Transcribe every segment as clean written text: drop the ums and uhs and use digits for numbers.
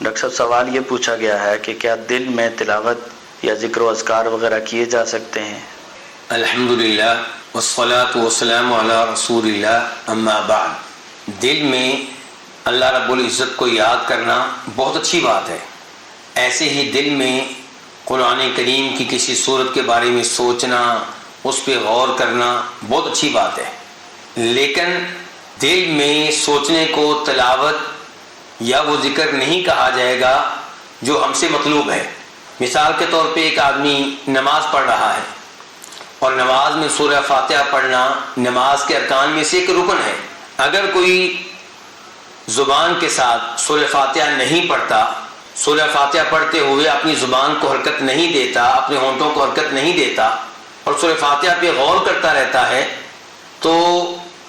Doctor صاحب سوال یہ پوچھا گیا ہے کہ کیا دل میں تلاوت یا ذکر و اذکار وغیرہ کیے جا سکتے ہیں؟ الحمدللہ والصلاة والسلام علی رسول اللہ، اما بعد۔ دل میں اللہ رب العزت کو یاد کرنا بہت اچھی بات ہے۔ ایسے ہی دل میں قرآن کریم کی کسی صورت کے بارے میں سوچنا، اس پہ غور کرنا بہت اچھی بات ہے، لیکن دل میں سوچنے کو تلاوت یا وہ ذکر نہیں کہا جائے گا جو ہم سے مطلوب ہے۔ مثال کے طور پہ ایک آدمی نماز پڑھ رہا ہے اور نماز میں سورہ فاتحہ پڑھنا نماز کے ارکان میں سے ایک رکن ہے۔ اگر کوئی زبان کے ساتھ سورہ فاتحہ نہیں پڑھتا، سورہ فاتحہ پڑھتے ہوئے اپنی زبان کو حرکت نہیں دیتا، اپنے ہونٹوں کو حرکت نہیں دیتا اور سورہ فاتحہ پہ غور کرتا رہتا ہے، تو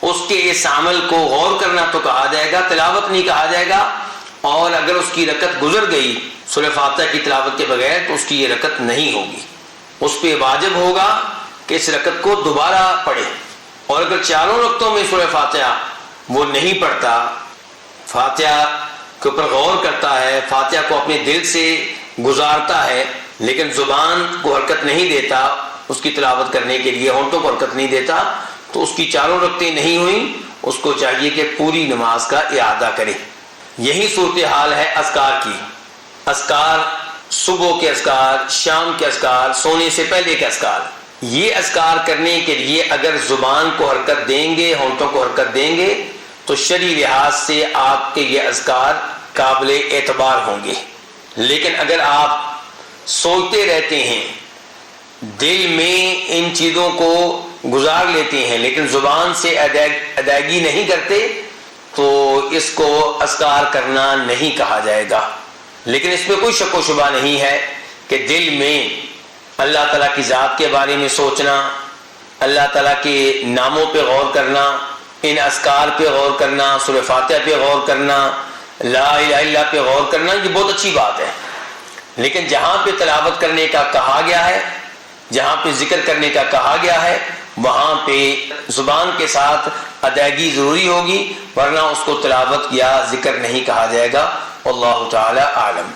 اس کے اس عمل کو غور کرنا تو کہا جائے گا، تلاوت نہیں کہا جائے گا۔ اور اگر اس کی رکعت گزر گئی سورہ فاتحہ کی تلاوت کے بغیر تو اس کی یہ رکعت نہیں ہوگی، اس پہ واجب ہوگا کہ اس رکعت کو دوبارہ پڑھے۔ اور اگر چاروں رکعتوں میں سورہ فاتحہ وہ نہیں پڑھتا، فاتحہ کے اوپر غور کرتا ہے، فاتحہ کو اپنے دل سے گزارتا ہے لیکن زبان کو حرکت نہیں دیتا اس کی تلاوت کرنے کے لیے، ہونٹوں کو حرکت نہیں دیتا، تو اس کی چاروں رکعتیں نہیں ہوئیں، اس کو چاہیے کہ پوری نماز کا اعادہ کرے۔ یہی صورتحال ہے اذکار کی۔ اذکار، صبح کے اذکار، شام کے اذکار، سونے سے پہلے کے اذکار، یہ اذکار کرنے کے لیے اگر زبان کو حرکت دیں گے، ہونٹوں کو حرکت دیں گے تو شرعی لحاظ سے آپ کے یہ اذکار قابل اعتبار ہوں گے۔ لیکن اگر آپ سوچتے رہتے ہیں، دل میں ان چیزوں کو گزار لیتے ہیں لیکن زبان سے ادائیگی نہیں کرتے تو اس کو اذکار کرنا نہیں کہا جائے گا۔ لیکن اس میں کوئی شک و شبہ نہیں ہے کہ دل میں اللہ تعالیٰ کی ذات کے بارے میں سوچنا، اللہ تعالیٰ کے ناموں پہ غور کرنا، ان اذکار پہ غور کرنا، سورہ فاتحہ پہ غور کرنا، لا الہ الا اللہ پہ غور کرنا، یہ بہت اچھی بات ہے۔ لیکن جہاں پہ تلاوت کرنے کا کہا گیا ہے، جہاں پہ ذکر کرنے کا کہا گیا ہے، وہاں پہ زبان کے ساتھ ادائیگی ضروری ہوگی، ورنہ اس کو تلاوت یا ذکر نہیں کہا جائے گا۔ واللہ تعالی اعلم۔